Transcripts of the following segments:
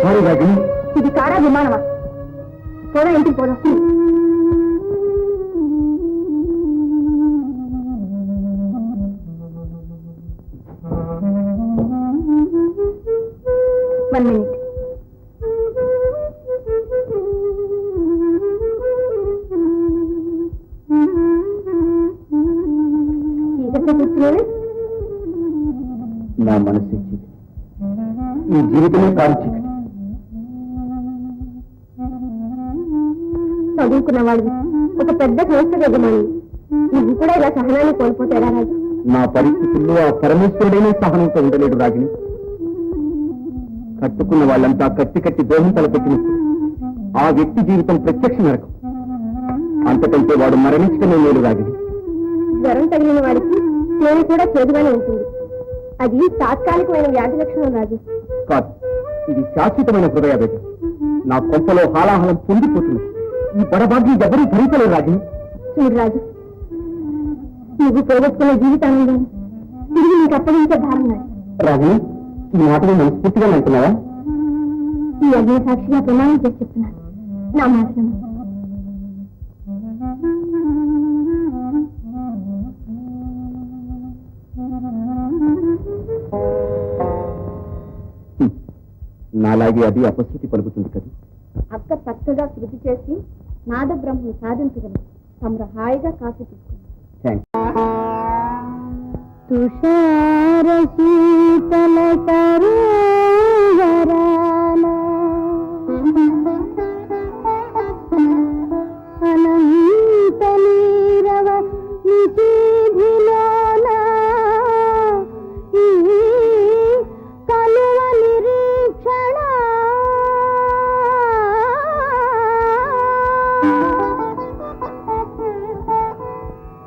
Sorry Ragini. ఇది కారా విమానమా? పోదా, ఇంటికి పోదాం. One minute. నా మనసు చీకటి, ఈ జీవితమే కాదు చీకటి. చదువుకున్న వాడివి, ఒక పెద్ద సంస్థ యజమాని, నువ్వు కూడా ఇలా సహనాన్ని కోల్పోతారా రాజు? నా పరిస్థితుల్లో ఆ పరమేశ్వరుడైనా సహనంతో ఉండలేడు రాగిణి. కట్టుకున్న వాళ్ళంతా కట్టి కట్టి దోహం తలపెట్టినప్పుడు ఆ వ్యక్తి జీవితం ప్రత్యక్ష నరకం. అంతకంటే వాడు మరణించడమే మేలు రాగిణి. జ్వరం తగిలిన వాడికి తేనె కూడా చేదుగానే ఉంటుంది. అది తాత్కాలికమైన వ్యాధి లక్షణం రాజు. కాదు, ఇది శాశ్వతమైన హృదయావేదన. నా కొంపలో హాలాహలం పొందిపోతుంది. ఈ పరభాగ్యం ఎవరూ భరించలేరు రాగిణి. చూడు రాజు, నువ్వు పోగొట్టుకున్న జీవితానందం తిరిగి నీకు అప్పగించే భారం నాది. రాగిణి, ఈ మాటలు మనస్ఫూర్తిగా అంటున్నావా? ఈ అగ్ని సాక్షిగా ప్రమాణం చేసి చెప్తున్నాను. నా మాట నమ్ము. నాలాగే అది అపశృతి పలుకుతుంది కదా. అక్క చక్కగా శృతి చేసి నాద బ్రహ్మను సాధించగలరు. తమరు హాయిగా కాఫీ తీసుకుంది. తుషార శీతల సరోవరాన అనంత నీరవ నిశీధిలోన ఈ కలువ నిరీక్షణ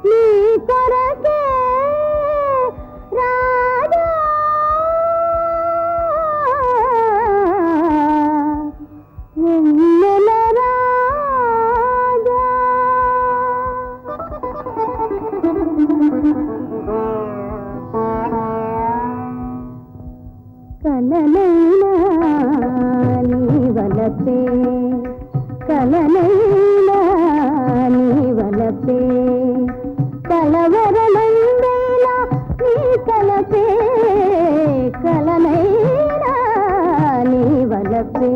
నీ కొరకే రాజా వెన్నెల రాజా. కలనైనా నీ వలపే, కలనైనా నీ వలపే, కలవరమందైనా నీ కలపే, కలనైనా నీ వలపే.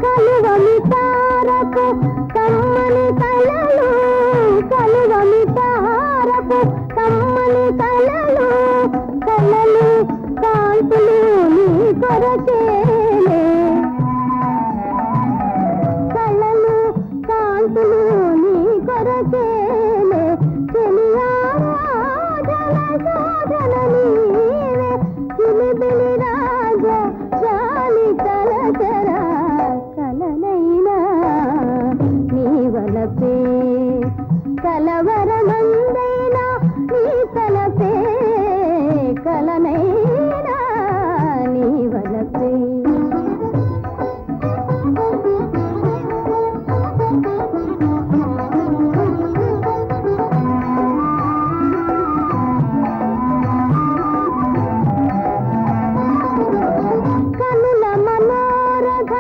కలువమి తారకు కమ్మని కలలు, కలువమి తారకు కమ్మని కలలు, కలలు కాంతులు నీ కొరకేలే, కలలు కాంతులు నీ కొరకేలే. చెలియారాధన సాధన నీవే, చిలిబిలి రాజా జాలి కలచరా. కలనైనా నీ వలపే, కలవరమందైనా నీ తలపే, కలనైనా నీ వలపే. కనుల మనోరథ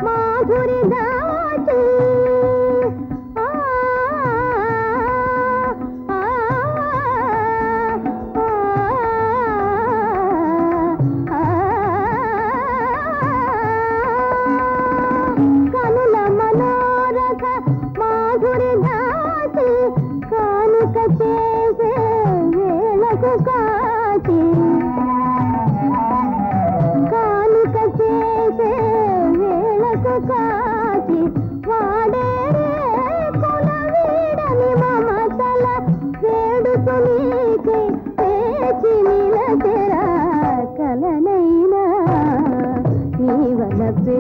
మాధురి దాచి ఆ ఆ కనుల మనోరథ మాధురి దాచి కానుక చేసే వేళకు కాచి, కానుక చేసే వేళకు కాచి, వాడే కుల వీడని మమతల వేడుకు నీకే పేచి నిలచెరా. కలనైనా నీ వలపే,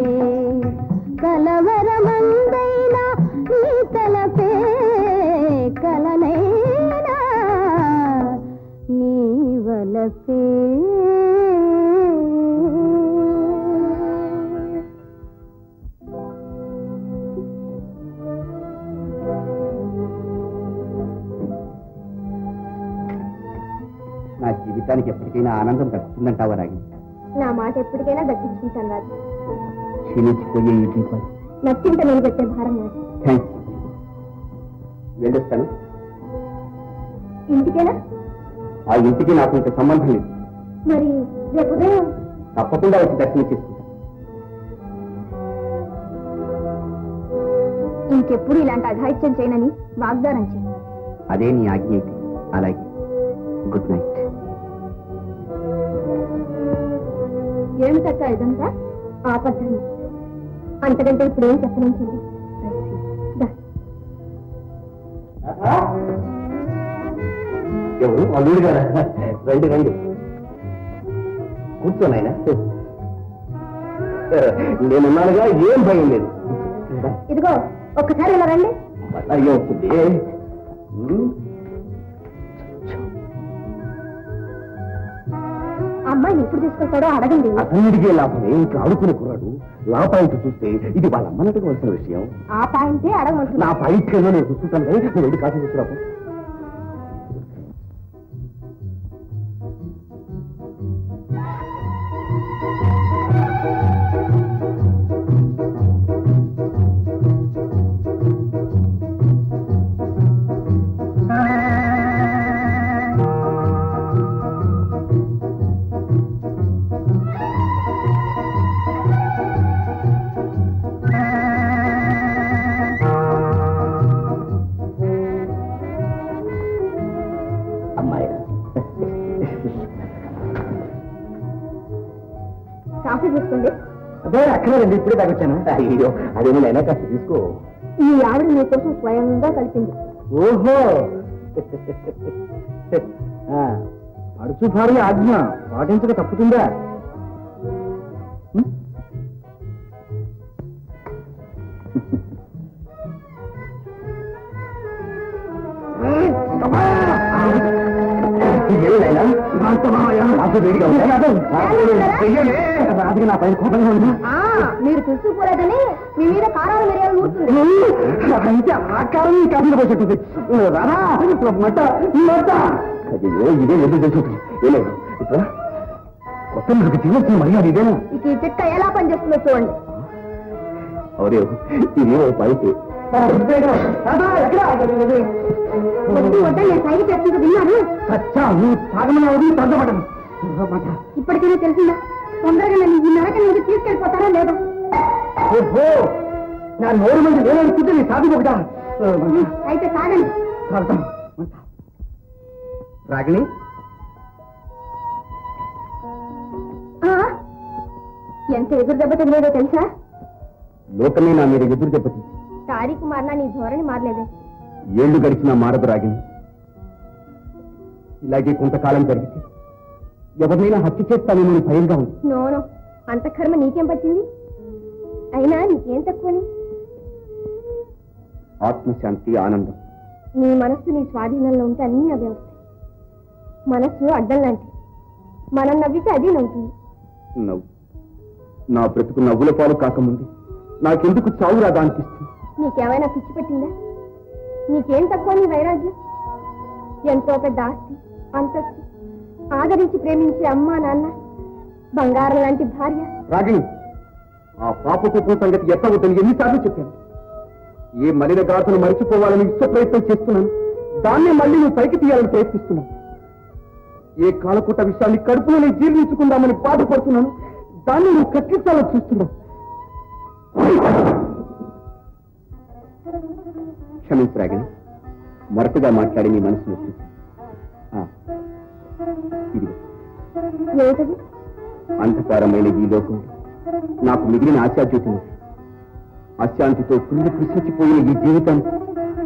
కలవరమందైనా నీ తలపే, కలనైనా నీ వలపే. నా జీవితానికి ఎప్పటికైనా ఆనందం దక్కుతుందంటావా రాగి? నా మాట ఎప్పటికైనా దక్కించుకుంటాను రాజు. క్షీణించిపోయే ఈ దీపాలు నచ్చింత నేను పెట్టే భారం రాజు. థ్యాంక్స్. వెళ్ళొస్తాను. ఇంటికేనా? ఆ ఇంటికి నాకు ఇంత సంబంధం లేదు. మరి రేపు ఉదయం తప్పకుండా వచ్చి దర్శనం చేసుకుంటాను. ఇంకెప్పుడు ఇలాంటి అఘాయిత్యం చేయనని వాగ్దానం చేయి. అదే నీ ఆజ్ఞ అయితే అలాగే. Good night. ఏమిటక్క ఇదంతా? ఆపద్దాన్ని అంతకంటే ఇప్పుడు ఏం చెప్పనించింది. ఎవరు? అల్లుడు గారా? రండి రండి, కూర్చోనైనా. నేనున్నానుగా, ఏం భయం లేదు. ఇదిగో ఒక్కసారి ఇలా రండి. అయ్యో అమ్మాయిని ఎప్పుడు తీసుకొస్తాడో అడగండి. అతన్నిడిగే లాభమే, ఇంకా ఆడుకునే కుర్రాడు. లా పాయింట్ చూస్తే ఇది వాళ్ళ అమ్మని అడగవలసిన విషయం. ఆ పాయింటే అడగమంటున్నా. నా పాయింట్ ఏదో నేను చూసుకుంటాను. నువ్వు వెళ్ళి కాఫీ తీసుకురాపు. కాఫీ తీసుకోండి. అదే అక్కర్లేదండి, ఇప్పుడే తాగొచ్చాను. అయ్యో అదేమో అయినా కాస్త తీసుకో. ఈ ఆవిడ మీ కోసం స్వయంగా కలిపింది. ఓహో, పడుచు భార్య ఆజ్ఞ పాటించక తప్పుతుందా? రాజుగా నా పైన కోపంగా ఉంది. మీరు చూసుకోలేదని మీ మీద కారాలు మిరియాలు నూరుతుంది. అయితే ఆ కారం ఈ కాఫీలో పోసేట్టుంది. రాదా మట్ట మట్ట. అయ్యో ఇదే ఎందుకు తెలిసి ఏలేదు. ఇప్పుడు కొత్త మీకు తీవ్ర మర్యాద ఇదేనా? ఇక ఈ చెక్క ఎలా పనిచేస్తుందో చూడండి. అవరే ఇది పైకి వద్దు వద్ద నేను సైకి చెప్తుంది విన్నాను. సచ్చా నువ్వు తాగమని తగ్గబడను. ఇప్పటికైనా తెలిసిందా? తొందరగా నన్ను ఈ నరక నుంచి తీసుకెళ్ళిపోతారా లేదా? ఓహో, నా నోరు మంది నేననుకుంటే నీ సాధిపోతా. అయితే తాగండి. రాగిణి, ఎంత ఎదురు దెబ్బ తగిలేదో తెలుసా? లోకమే నా మీరు ఎదురు దెబ్బతి. తారీఖు మారినా నీ ధోరణి మారలేదే. ఏళ్లు గడిచినా మారదు రాగిణి. ఇలాగే కొంతకాలం జరిగితే ఎవరినైనా హత్య చేస్తానేమో భయంగా ఉంది. నోనో, అంత కర్మ నీకేం పట్టింది? అయినా నీకేం తక్కువని? ఆత్మశాంతి, ఆనందం. నీ మనస్సు నీ స్వాధీనంలో ఉంటే అన్నీ అవే వస్తాయి. మనస్సు అడ్డం లాంటిది. మనం నవ్వితే అది నవ్వుతుంది. నవ్వు నా బ్రతుకు నవ్వుల పాలు కాకముంది నాకెందుకు చావు రాదా అనిపిస్తుంది. నీకేమైనా పిచ్చి పెట్టిందా? నీకేం తక్కువ నీ వైరాగ్యం? ఎంతో పెద్ద ఆస్తి, అంతస్తు, ఆదరించి ప్రేమించే అమ్మా నాన్న, బంగారం లాంటి భార్య. రాగిణి, ఆ పాపకూపం సంగతి ఎత్తవద్దని ఎన్నిసార్లు చెప్పాను. ఏ మలిన గాథను మరిచిపోవాలని విశ్వ ప్రయత్నం చేస్తున్నాను. దాన్నే మళ్ళీ నువ్వు పైకి తీయాలని ప్రయత్నిస్తున్నాను. ఏ కాలకూట విషయాన్ని కడుపులోనే జీర్ణించుకుందామని బాధపడుతున్నాను. దాన్ని నువ్వు కక్కించాలని చూస్తున్నావు. క్షమించు రాగిణి, మరటుగా మాట్లాడి నీ మనసు నొప్పించి. ఏమిటది? అంధకారమైన ఈ లోకం నాకు మిగిలిన ఆశాజ్యోతిని, అశాంతితో కృంగి కృషించిపోయిన ఈ జీవితం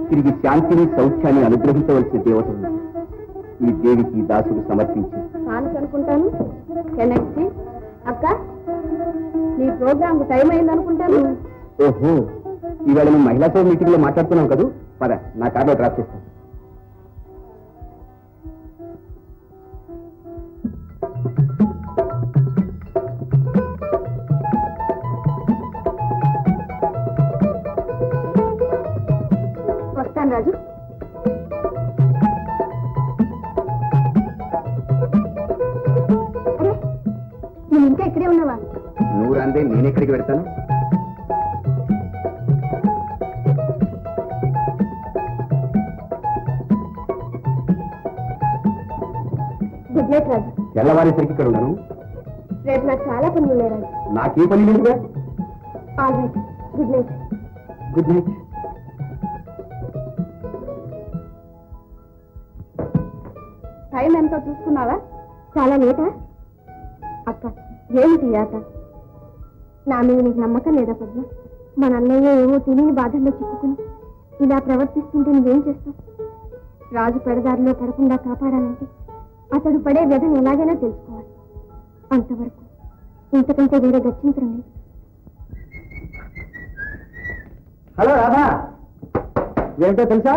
తిరిగి శాంతిని, సౌఖ్యాన్ని అనుగ్రహించవలసిన దేవత ఉంది. ఈ దేవికి దాసుడు సమర్పించి అనుకుంటాను. అక్క, నీ ప్రోగ్రామ్ టైం అయింది అనుకుంటాను. ఓహో, ఈవేళ మేము మహిళా సభ మీటింగ్ లో మాట్లాడుతున్నాం కదా. పద, నా కార్లో డ్రాప్ చేస్తాను. వస్తాను రాజు. ఇక్కడే ఉన్నావా? నువ్వు రాందే నేను ఎక్కడికి పెడతాను? గుడ్ నైట్ రాజు. తెల్లవారేసరికి ఇక్కడ ఉన్నాను. రేపు నాకు చాలా పనులు ఉన్నాయి రాజు. నాకే పని లేదుగా. All right, good night. Good night. Time ఎంతో చూసుకున్నావా? చాలా లేటా? అక్క, ఏమిటి ఆట? నా మీద నీకు నమ్మకం లేదా పద్మ? మన అన్నయ్య ఏవో తెలియని బాధల్లో చిక్కుకుని ఇలా ప్రవర్తిస్తుంటే నువ్వేం చేస్తావు? రాజు పెడదారిలో పడకుండా కాపాడాలంటే అతడు పడే వ్యధను ఎలాగైనా తెలుసుకోవాలి. అంతవరకు ఇంతకంటే వేరే గత్యంతరం లేదు. హలో రాధా, ఏమిటో తెలుసా?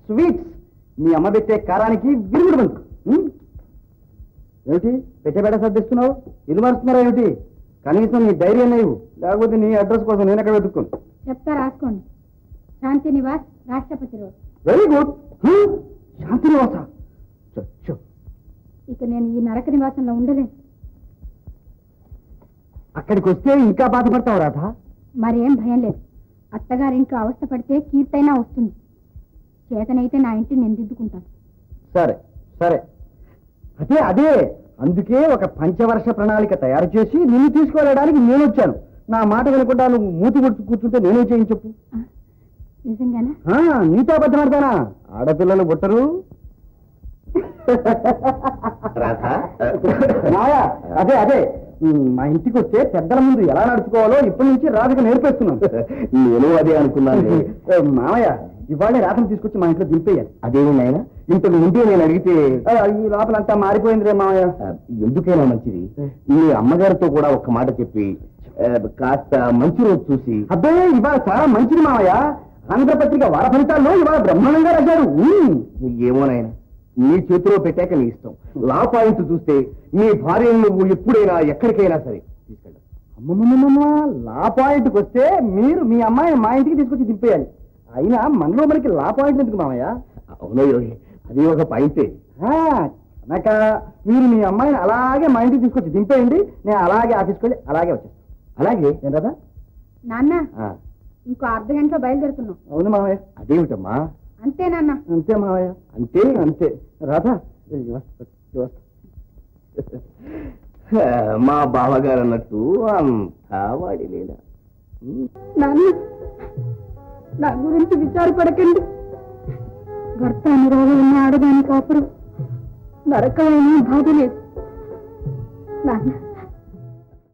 స్వీట్స్. మీ అమ్మ పెట్టే కారానికి విరుగుడు బంకు. ఏమిటి పెట్టే సర్దిస్తున్నావు? ఇది మరుస్తున్నారా ఏమిటి? కనీసం నీ ధైర్యం లేవు, లేకపోతే నీ అడ్రస్ కోసం నేను ఎక్కడ వెతుక్కోను. చెప్తా, రాసుకోండి. శాంతి నివాస్, రాష్ట్రపతి రోడ్. Very good. శాంతి నివాస. ఇక నేను ఈ నరక నివాసంలో ఉండలేను. అక్కడికి వస్తే ఇంకా బాధపడతావు రాధా. మరేం భయం లేదు. అత్తగారింట్లో అవస్థ పడితే కీర్తైనా వస్తుంది. చేతనైతే నా ఇంటిని నేను దిద్దుకుంటాను. సరే సరే, అదే అదే అందుకే ఒక పంచవర్ష ప్రణాళిక తయారు చేసి నిన్ను తీసుకువెళ్ళడానికి నేను వచ్చాను. నా మాట వినకుండా నువ్వు మూతి కొడుతూ కూర్చుంటే నేనేం చేయని చెప్పు. నిజంగానా? నీతో అబద్ధమాడతానా? ఆడపిల్లలు పుట్టరు. అదే అదే, మా ఇంటికి వస్తే పెద్దల ముందు ఎలా నడుచుకోవాలో ఇప్పటి నుంచి రాధకు నేర్పేస్తున్నాను. నేను అదే అనుకున్నాను. మామయ్య, ఇవాళే రాధను తీసుకొచ్చి మా ఇంట్లో దింపేయాలి. అదేమి నాయన, ఇంతకు ముందే నేను అడిగితే ఈ లోపలంతా మారిపోయింది రే మామయ్య. ఎందుకైనా మంచిది మీ అమ్మగారితో కూడా ఒక్క మాట చెప్పి కాస్త మంచి రోజు చూసి. అబ్బే, ఇవాళ చాలా మంచిది మామయ్య. ఆంధ్రపత్రిక వార ఫలితాల్లో ఇవాళ బ్రహ్మాండంగా రాశారు. ఏమోనాయన, నీ చేతిలో పెట్టాక నీ ఇష్టం. లా పాయింట్ చూస్తే నీ భార్యను నువ్వు ఎప్పుడైనా ఎక్కడికైనా సరే తీసుకెళ్ళ. అమ్మమ్మమ్మ, లా పాయింట్కి వస్తే మీరు మీ అమ్మాయిని మా ఇంటికి తీసుకొచ్చి దింపేయాలి. అయినా మనలో మనకి లా పాయింట్ ఎందుకు మామయ్య? అవునో అది ఒక పాయింటే. కనుక మీరు మీ అమ్మాయిని అలాగే మా ఇంటికి తీసుకొచ్చి దింపేయండి. నేను అలాగే ఆఫీస్కి వెళ్ళి అలాగే వచ్చేస్తాను. అలాగే ఏం కదా నాన్న? ఇంకో అర్ధ గంటలో బయలుదేరుతున్నాం. అవును మామయ్య. అదేమిటమ్మా? అంతే నాన్న. అంతే మామయ్య, అంతే అంతే. రాధా, మా బావగారు అన్నట్టు అంతా వాడి లేదా. నాన్న, నా గురించి విచారపడకండి. భర్త అనురాగం ఉన్న ఆడదాని కాపురం నరకమైన బాధ లేదు నాన్న.